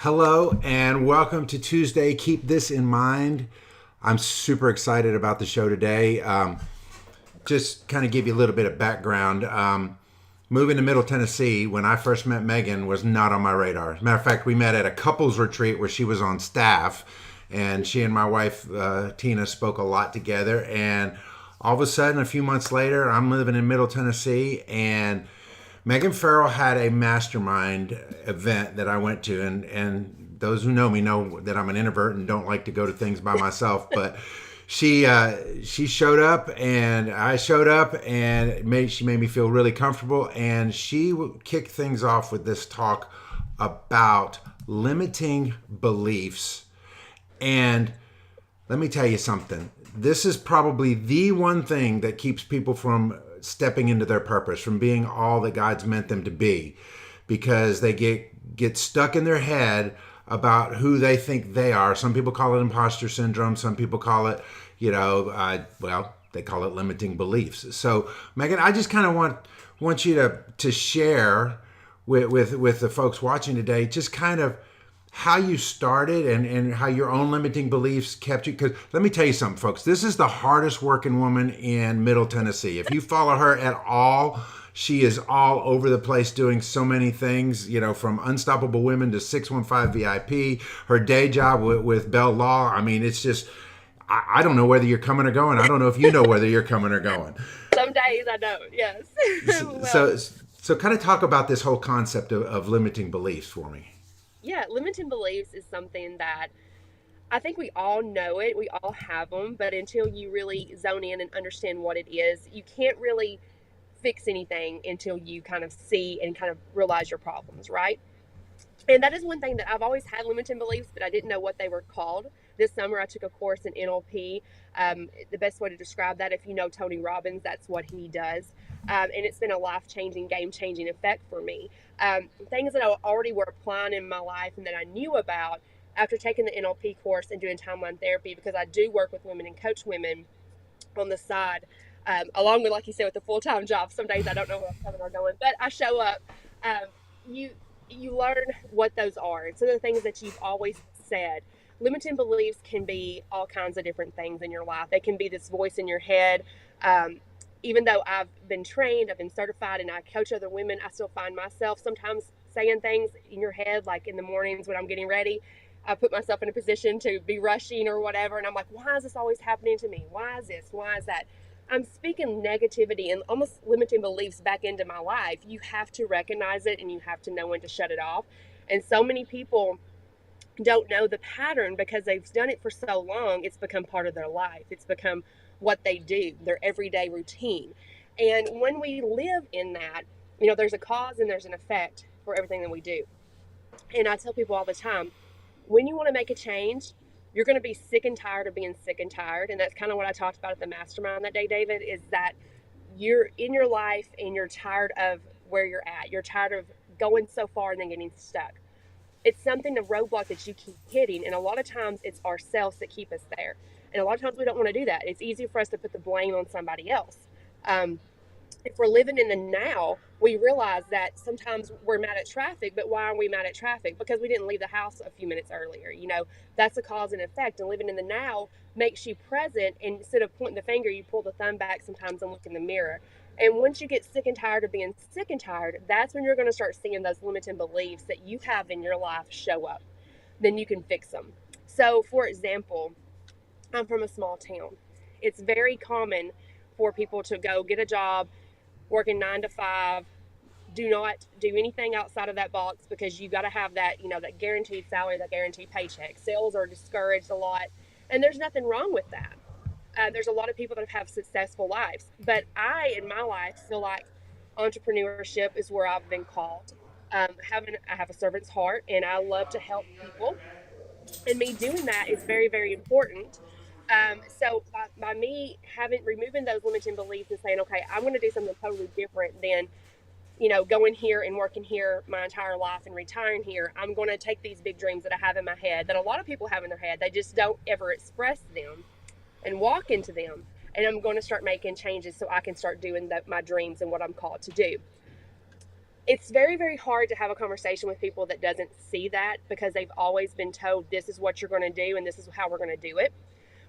Hello and welcome to Tuesday. Keep this in mind. I'm super excited about the show today. Just kind of give you a little bit of background. Moving to Middle Tennessee, when I first met Megan, was not on my radar. As a matter of fact, we met at a couples retreat where she was on staff, and she and my wife Tina spoke a lot together. And all of a sudden, a few months later, I'm living in Middle Tennessee, and Megan Ferrell had a mastermind event that I went to, and those who know me know that I'm an introvert and don't like to go to things by myself. But she showed up, and I showed up, and she made me feel really comfortable. And she kicked things off with this talk about limiting beliefs. And let me tell you something. This is probably the one thing that keeps people from stepping into their purpose, from being all that God's meant them to be, because they get stuck in their head about who they think they are. Some people call it imposter syndrome. Some people call it, they call it limiting beliefs. So, Megan, I just kind of want you to share with the folks watching today, just kind of how you started and how your own limiting beliefs kept you. Because let me tell you something, folks. This is the hardest working woman in Middle Tennessee. If you follow her at all, she is all over the place doing so many things, from Unstoppable Women to 615 VIP, her day job with Bell Law. I mean, it's just, I don't know whether you're coming or going. I don't know if you know whether you're coming or going. Some days I don't, yes. So kind of talk about this whole concept of limiting beliefs for me. Yeah, limiting beliefs is something that I think we all know it. We all have them, but until you really zone in and understand what it is, you can't really fix anything until you kind of see and kind of realize your problems, right? And that is one thing that I've always had limiting beliefs, but I didn't know what they were called. This summer, I took a course in NLP. The best way to describe that, if you know Tony Robbins, that's what he does. And it's been a life changing, game changing effect for me. Things that I already were applying in my life and that I knew about after taking the NLP course and doing timeline therapy, because I do work with women and coach women on the side, along with, like you said, with the full time job. Some days I don't know where I'm coming or going, but I show up. Um, you you learn what those are. And some of the things that you've always said. Limiting beliefs can be all kinds of different things in your life. They can be this voice in your head. Um, Even though I've been trained, I've been certified, and I coach other women, I still find myself sometimes saying things in your head, like in the mornings when I'm getting ready. I put myself in a position to be rushing or whatever, and I'm like, why is this always happening to me? Why is this? Why is that? I'm speaking negativity and almost limiting beliefs back into my life. You have to recognize it and you have to know when to shut it off. And so many people don't know the pattern because they've done it for so long. It's become part of their life. It's become what they do, their everyday routine. And when we live in that, there's a cause and there's an effect for everything that we do. And I tell people all the time, when you want to make a change, you're going to be sick and tired of being sick and tired. And that's kind of what I talked about at the mastermind that day, David, is that you're in your life and you're tired of where you're at. You're tired of going so far and then getting stuck. It's something, a roadblock that you keep hitting. And a lot of times it's ourselves that keep us there. And a lot of times we don't want to do that. It's easy for us to put the blame on somebody else. Um, if we're living in the now, we realize that sometimes we're mad at traffic, but why are we mad at traffic? Because we didn't leave the house a few minutes earlier. That's a cause and effect. And living in the now makes you present. And instead of pointing the finger, you pull the thumb back sometimes and look in the mirror. And once you get sick and tired of being sick and tired, that's when you're going to start seeing those limiting beliefs that you have in your life show up. Then you can fix them. So, for example, I'm from a small town. It's very common for people to go get a job working 9 to 5. Do not do anything outside of that box because you got to have that, that guaranteed salary, that guaranteed paycheck. Sales are discouraged a lot, and there's nothing wrong with that. There's a lot of people that have successful lives, but in my life, feel like entrepreneurship is where I've been called. I have a servant's heart, and I love to help people, and me doing that is very, very important. So by me removing those limiting beliefs and saying, okay, I'm going to do something totally different than going here and working here my entire life and retiring here. I'm going to take these big dreams that I have in my head, that a lot of people have in their head. They just don't ever express them and walk into them. And I'm going to start making changes so I can start doing my dreams and what I'm called to do. It's very, very hard to have a conversation with people that doesn't see that, because they've always been told this is what you're going to do and this is how we're going to do it.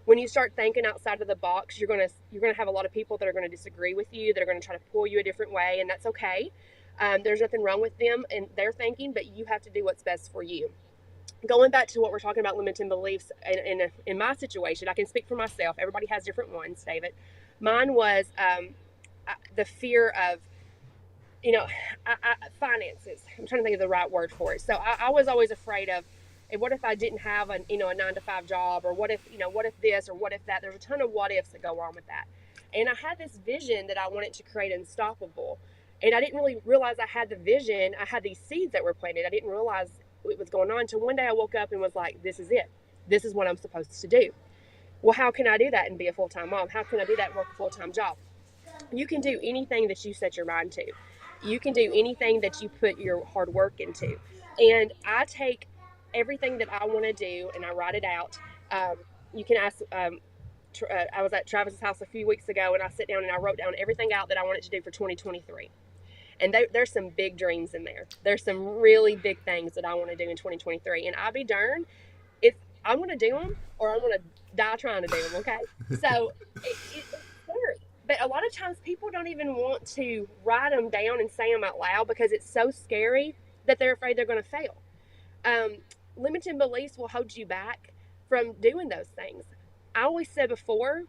When you start thinking outside of the box, you're gonna have a lot of people that are going to disagree with you, that are going to try to pull you a different way, and that's okay. There's nothing wrong with them and their thinking, but you have to do what's best for you. Going back to what we're talking about, limiting beliefs, in my situation, I can speak for myself. Everybody has different ones, David. Mine was the fear of, you know, finances. I'm trying to think of the right word for it. So I was always afraid of, and what if I didn't have a 9 to 5 job, or what if this, or what if that? There's a ton of what ifs that go on with that. And I had this vision that I wanted to create unstoppable. And I didn't really realize I had the vision. I had these seeds that were planted. I didn't realize what was going on until one day I woke up and was like, this is it. This is what I'm supposed to do. Well, how can I do that and be a full-time mom? How can I do that and work a full-time job? You can do anything that you set your mind to. You can do anything that you put your hard work into. And I take everything that I want to do and I write it out. Um, you can ask. I was at Travis's house a few weeks ago, and I sit down and I wrote down everything out that I wanted to do for 2023. And there's some big dreams in there. There's some really big things that I want to do in 2023. And I'll be darned if I'm going to do them or I'm going to die trying to do them. Okay, so it's scary. But a lot of times people don't even want to write them down and say them out loud because it's so scary that they're afraid they're going to fail. Um, Limiting beliefs will hold you back from doing those things. I always said before,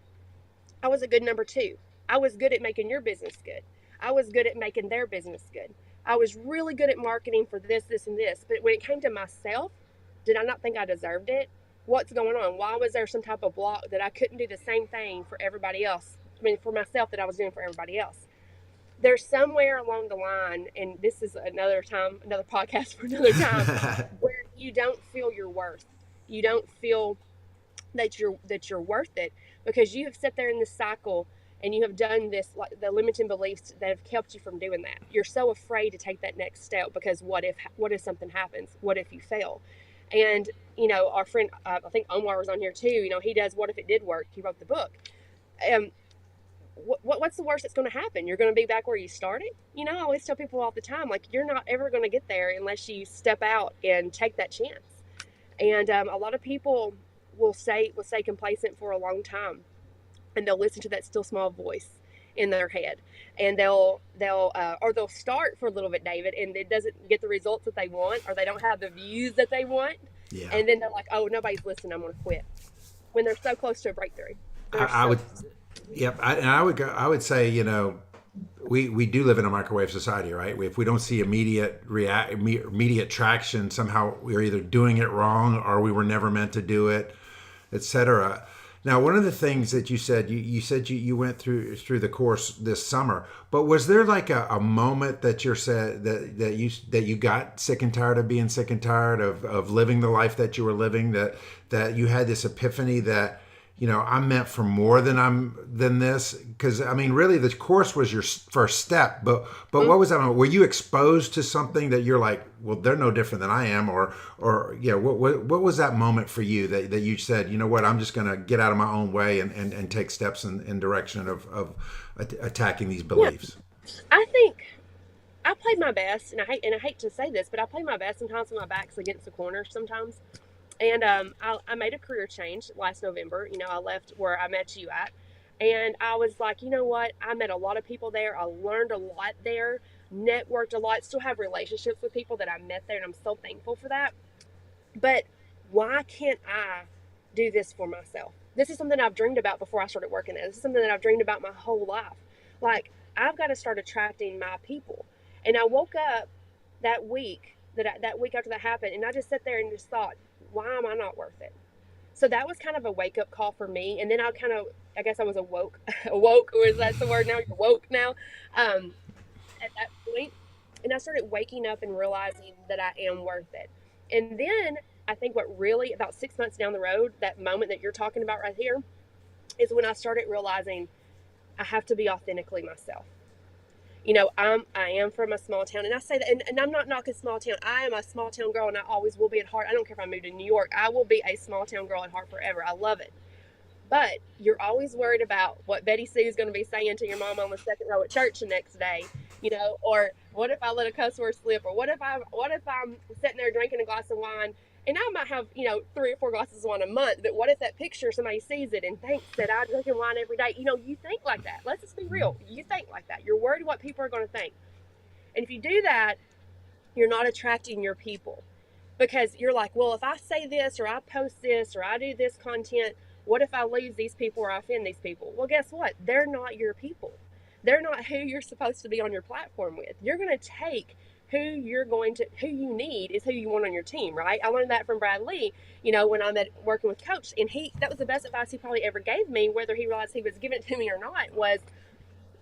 I was a good number two. I was good at making your business good. I was good at making their business good. I was really good at marketing for this, this, and this. But when it came to myself, did I not think I deserved it? What's going on? Why was there some type of block that I couldn't do the same thing for everybody else? I mean, for myself that I was doing for everybody else. There's somewhere along the line, and this is another time, another podcast for another time, where you don't feel your worth. You don't feel that you're worth it, because you have sat there in this cycle and you have done this, like the limiting beliefs that have kept you from doing that. You're so afraid to take that next step because what if something happens? What if you fail? And our friend, I think Omar was on here too. He does what if it did work. He wrote the book. Um, what's the worst that's going to happen? You're going to be back where you started. I always tell people all the time, like, you're not ever going to get there unless you step out and take that chance. And a lot of people will stay complacent for a long time, and they'll listen to that still small voice in their head, and they'll start for a little bit, David, and it doesn't get the results that they want, or they don't have the views that they want. Yeah. And then they're like, oh, nobody's listening, I'm going to quit, when they're so close to a breakthrough. I would, yep. I would say, we do live in a microwave society, right? If we don't see immediate traction, somehow we're either doing it wrong or we were never meant to do it, etc. Now, one of the things that you said, you said you went through the course this summer, but was there like a moment that you said that you got sick and tired of being sick and tired of living the life that you were living, that you had this epiphany that, I'm meant for more than this? Because I mean, really, the course was your first step. But what was that moment? Were you exposed to something that you're like, well, they're no different than I am, or what was that moment for you that you said, you know what, I'm just going to get out of my own way and take steps in direction of attacking these beliefs? Yeah. I think I played my best, and I hate to say this, but I played my best sometimes when my back's against the corner sometimes. And I made a career change last November. I left where I met you at. And I was like, you know what? I met a lot of people there. I learned a lot there, networked a lot, still have relationships with people that I met there. And I'm so thankful for that. But why can't I do this for myself? This is something I've dreamed about before I started working there. This is something that I've dreamed about my whole life. Like, I've got to start attracting my people. And I woke up that week, that week after that happened, and I just sat there and just thought, why am I not worth it? So that was kind of a wake up call for me. And then I guess I was awoke, or is that the word now? You're woke now. At that point, and I started waking up and realizing that I am worth it. And then I think what really, about 6 months down the road, that moment that you're talking about right here, is when I started realizing I have to be authentically myself. I am from a small town, and I say that, and I'm not knocking small town. I am a small town girl, and I always will be at heart. I don't care if I move to New York. I will be a small town girl at heart forever. I love it. But you're always worried about what Betty Sue is going to be saying to your mom on the second row at church the next day. or what if I let a cuss word slip, or what if I'm sitting there drinking a glass of wine, and I might have 3 or 4 glasses of wine a month, but what if that picture somebody sees it and thinks that I'm drinking wine every day? You think like that. Let's just be real. You think like that. You're worried what people are going to think, and if you do that, you're not attracting your people, because you're like, well, if I say this or I post this or I do this content, what if I lose these people or I offend these people? Well, guess what? They're not your people. They're not who you're supposed to be on your platform with. You're going to take who you need is who you want on your team, right? I learned that from Brad Lee, when I'm working with Coach, and that was the best advice he probably ever gave me, whether he realized he was giving it to me or not, was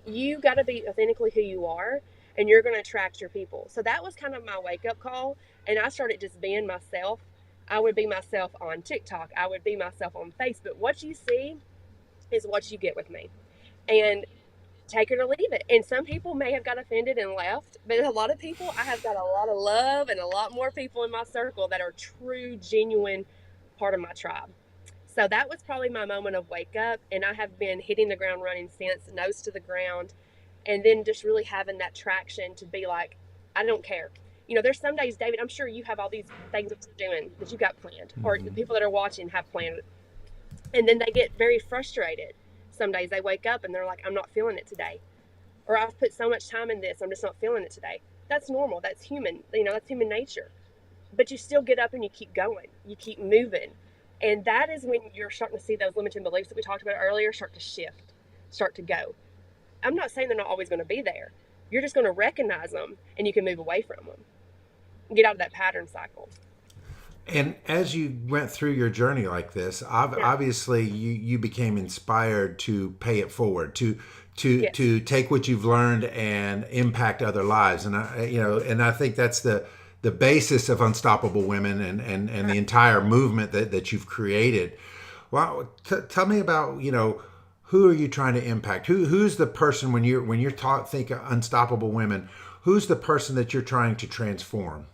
you got to be authentically who you are, and you're going to attract your people. So that was kind of my wake up call, and I started just being myself. I would be myself on TikTok, I would be myself on Facebook. What you see is what you get with me, and take it or leave it. And some people may have got offended and left, but a lot of people, I have got a lot of love and a lot more people in my circle that are true, genuine part of my tribe. So that was probably my moment of wake up. And I have been hitting the ground running since, nose to the ground. And then just really having that traction to be like, I don't care. There's some days, David, I'm sure you have all these things that you're doing that you got planned, or the people that are watching have planned. And then they get very frustrated. Some days they wake up and they're like, I'm not feeling it today. Or I've put so much time in this, I'm just not feeling it today. That's normal. That's human. That's human nature. But you still get up and you keep going. You keep moving. And that is when you're starting to see those limiting beliefs that we talked about earlier start to shift, start to go. I'm not saying they're not always going to be there. You're just going to recognize them, and you can move away from them. Get out of that pattern cycle. And as you went through your journey like this, Yeah. obviously you became inspired to pay it forward, to Yes. take what you've learned and impact other lives. And I think that's the basis of Unstoppable Women and the Right. entire movement that you've created. Well, tell me about who are you trying to impact? Who's the person when you're think Unstoppable Women? Who's the person that you're trying to transform?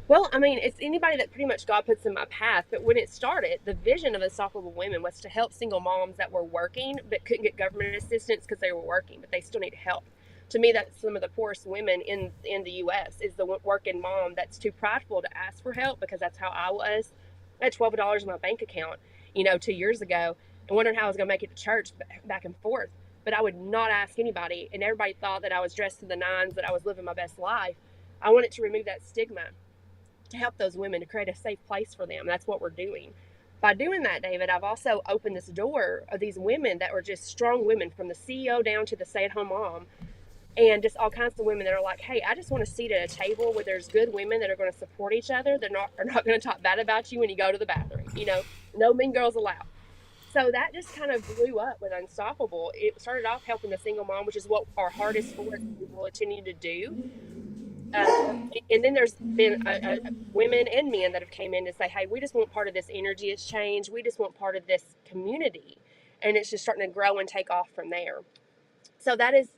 Well, I mean, it's anybody that pretty much God puts in my path. But when it started, the vision of Unstoppable Women was to help single moms that were working but couldn't get government assistance because they were working, but they still need help. To me, that's some of the poorest women in the U.S. is the working mom that's too prideful to ask for help, because that's how I was. I had $12 in my bank account, 2 years ago, and wondering how I was going to make it to church back and forth. But I would not ask anybody, and everybody thought that I was dressed to the nines, that I was living my best life. I wanted to remove that stigma, to help those women, to create a safe place for them. That's what we're doing. By doing that, David, I've also opened this door of these women that were just strong women, from the CEO down to the stay at home mom, and just all kinds of women that are like, hey, I just want a seat at a table where there's good women that are going to support each other. Are not going to talk bad about you when you go to the bathroom. No mean girls allowed. So that just kind of blew up with Unstoppable. It started off helping the single mom, which is what our heart is for, and we will continue to do. And then there's been women and men that have came in to say, hey, we just want part of this energy exchange. We just want part of this community. And it's just starting to grow and take off from there. So that is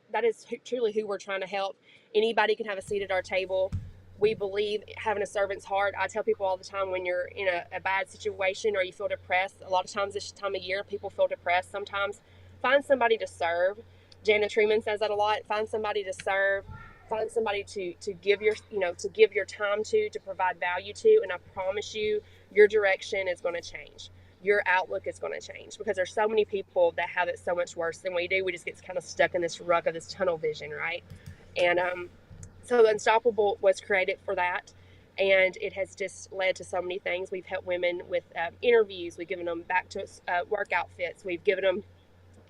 truly who we're trying to help. Anybody can have a seat at our table. We believe having a servant's heart. I tell people all the time, when you're in a bad situation or you feel depressed, a lot of times this time of year people feel depressed sometimes, find somebody to serve. Jana Truman says that a lot. Find somebody to serve. Find somebody to give your time to provide value to, and I promise you, your direction is going to change. Your outlook is going to change, because there's so many people that have it so much worse than we do. We just get kind of stuck in this rut of this tunnel vision, right? And so Unstoppable was created for that, and it has just led to so many things. We've helped women with interviews. We've given them back to work outfits. We've given them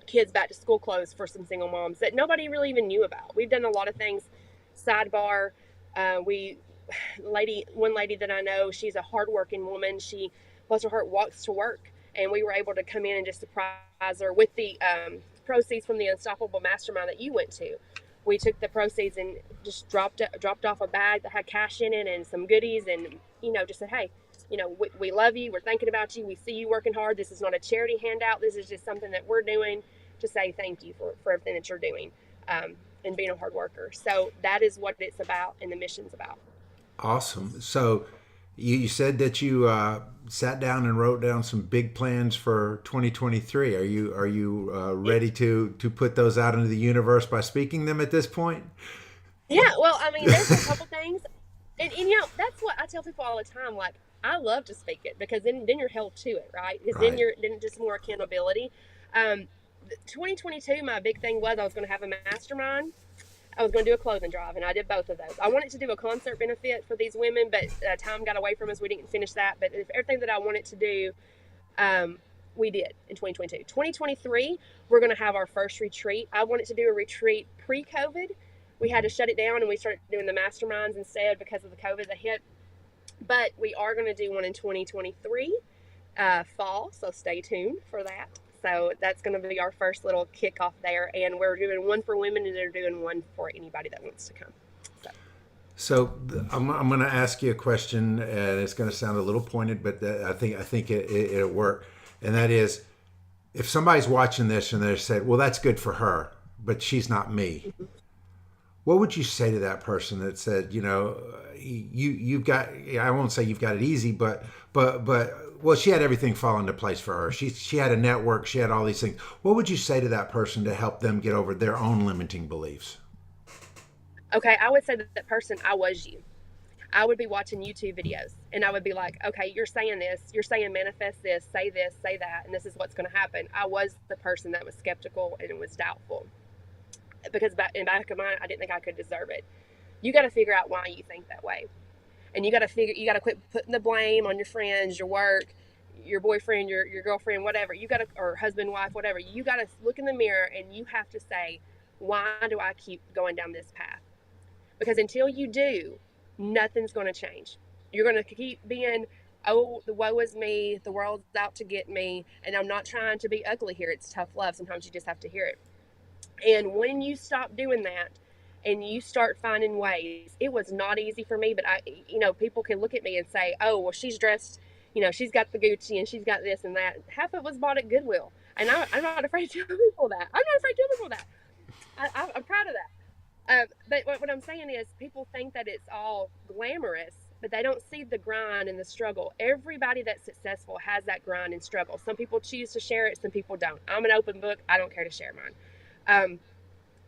kids back to school clothes for some single moms that nobody really even knew about. We've done a lot of things. Sidebar, we one lady that I know, she's a hardworking woman. She, bless her heart, walks to work, and we were able to come in and just surprise her with the proceeds from the Unstoppable Mastermind that you went to. We took the proceeds and just dropped off a bag that had cash in it and some goodies, and just said, hey, we love you. We're thinking about you. We see you working hard. This is not a charity handout. This is just something that we're doing to say thank you for everything that you're doing, and being a hard worker. So that is what it's about, and the mission's about. Awesome. So you said that you sat down and wrote down some big plans for 2023. Are you ready to put those out into the universe by speaking them at this point? Yeah, well, I mean, there's a couple things, and that's what I tell people all the time. Like, I love to speak it because then you're held to it, right? Because then Right. you're then just more accountability. 2022, my big thing was I was going to have a mastermind. I was going to do a clothing drive, and I did both of those. I wanted to do a concert benefit for these women, but time got away from us. We didn't finish that. But if everything that I wanted to do, um, we did in 2022. 2023, we're going to have our first retreat. I wanted to do a retreat pre-COVID. We had to shut it down, and we started doing the masterminds instead because of the COVID that hit. But we are going to do one in 2023 fall, so stay tuned for that. So that's going to be our first little kickoff there, and we're doing one for women, and they're doing one for anybody that wants to come. So I'm going to ask you a question, and it's going to sound a little pointed, but I think it'll work. And that is, if somebody's watching this and they said, "Well, that's good for her, but she's not me," what would you say to that person that said, you've got, I won't say you've got it easy, but well, she had everything fall into place for her. She had a network, she had all these things. What would you say to that person to help them get over their own limiting beliefs? okay, I would say that that person, I was you. I would be watching YouTube videos, and I would be like, okay, you're saying this, you're saying manifest this, say that, and this is what's going to happen. I was the person that was skeptical and was doubtful because in back of mind, I didn't think I could deserve it. You got to figure out why you think that way, and you got to quit putting the blame on your friends, your work, your boyfriend, your girlfriend, whatever. You got to, or husband, wife, whatever. You got to look in the mirror and you have to say, why do I keep going down this path? Because until you do, nothing's going to change. You're going to keep being, oh, the woe is me, the world's out to get me, and I'm not trying to be ugly here. It's tough love. Sometimes you just have to hear it. And when you stop doing that and you start finding ways, it was not easy for me, but people can look at me and say, oh, well, she's dressed, she's got the Gucci and she's got this and that. Half of it was bought at Goodwill. And I'm not afraid to tell people that. I'm not afraid to tell people that. I'm proud of that. But what I'm saying is, people think that it's all glamorous, but they don't see the grind and the struggle. Everybody that's successful has that grind and struggle. Some people choose to share it, some people don't. I'm an open book. I don't care to share mine. Um,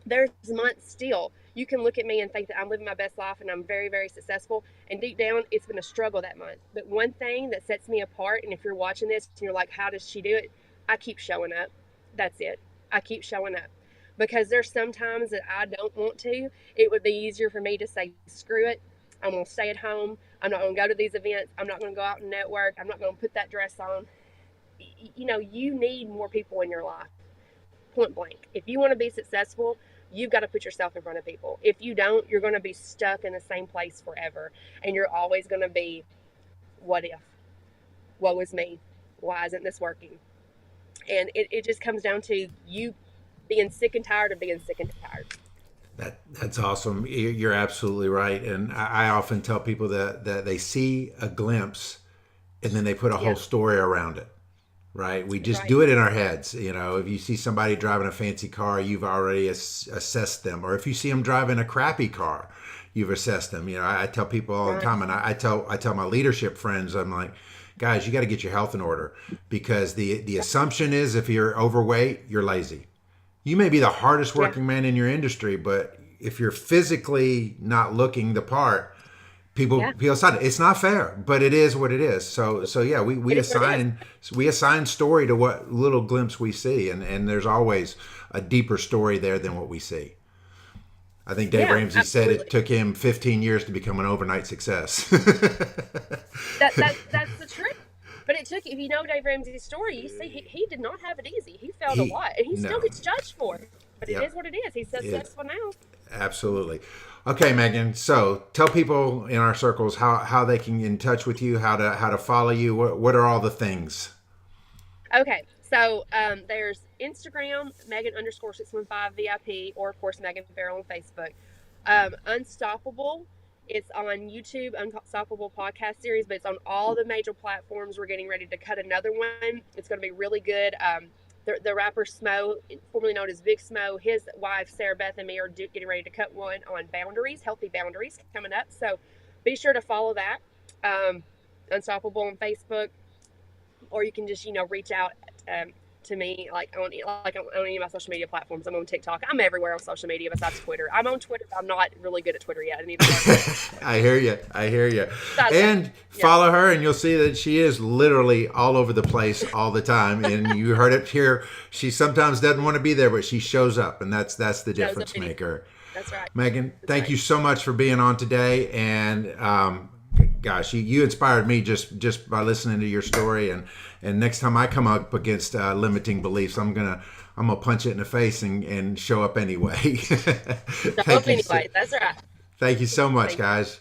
there's months still. You can look at me and think that I'm living my best life and I'm very, very successful. And deep down, it's been a struggle that month. But one thing that sets me apart, and if you're watching this and you're like, how does she do it? I keep showing up. That's it. I keep showing up. Because there's sometimes that I don't want to. It would be easier for me to say, screw it. I'm going to stay at home. I'm not going to go to these events. I'm not going to go out and network. I'm not going to put that dress on. You need more people in your life, point blank. If you want to be successful, you've got to put yourself in front of people. If you don't, you're going to be stuck in the same place forever. And you're always going to be, what if? Woe is me. Why isn't this working? And it just comes down to you being sick and tired of being sick and tired. That's awesome. You're absolutely right. And I often tell people that they see a glimpse and then they put a whole Yeah, story around it. Right? We just right. do it in our heads. If you see somebody driving a fancy car, you've already assessed them. Or if you see them driving a crappy car, you've assessed them. I tell people all the Right. time, and I tell my leadership friends, I'm like, guys, you got to get your health in order because the Yeah. assumption is if you're overweight, you're lazy. You may be the hardest Yeah. working man in your industry, but if you're physically not looking the part, people Yeah. people decide it's not fair, but it is what it is. So yeah, we It is what it is. assign story to what little glimpse we see, and there's always a deeper story there than what we see. I think Dave Yeah, Ramsey said it absolutely. took him 15 years to become an overnight success. That's the truth. But it took, if you know Dave Ramsey's story, you see he did not have it easy. He failed a he lot, and he still no, gets judged for it. But it yep, is what it is. He's it successful now. absolutely. Okay, Megan. So tell people in our circles how they can get in touch with you, how to follow you. What are all the things? Okay, so there's Instagram, Megan underscore 615 VIP, or of course Megan Ferrell on Facebook. Unstoppable. It's on YouTube, Unstoppable podcast series, but it's on all the major platforms. We're getting ready to cut another one. It's going to be really good. The rapper Smo, formerly known as Big Smo, his wife Sarah Beth and me are getting ready to cut one on boundaries, healthy boundaries coming up. So be sure to follow that. Unstoppable on Facebook. or you can just, reach out um, to me on any of my social media platforms. I'm on TikTok. I'm everywhere on social media besides Twitter. I'm on Twitter, but I'm not really good at Twitter yet. I need to learn. I hear you. I hear you. Besides that, And yeah, follow her, and you'll see that she is literally all over the place all the time. And you heard it here. She sometimes doesn't want to be there, but she shows up, and that's the shows up difference any. maker. That's right. Megan, That's thank right. you so much for being on today. And gosh, you inspired me just by listening to your story. And next time I come up against limiting beliefs, I'm gonna punch it in the face and show up anyway. Show Thank up you. So, anyway. That's right. thank you so much, Thank you. guys.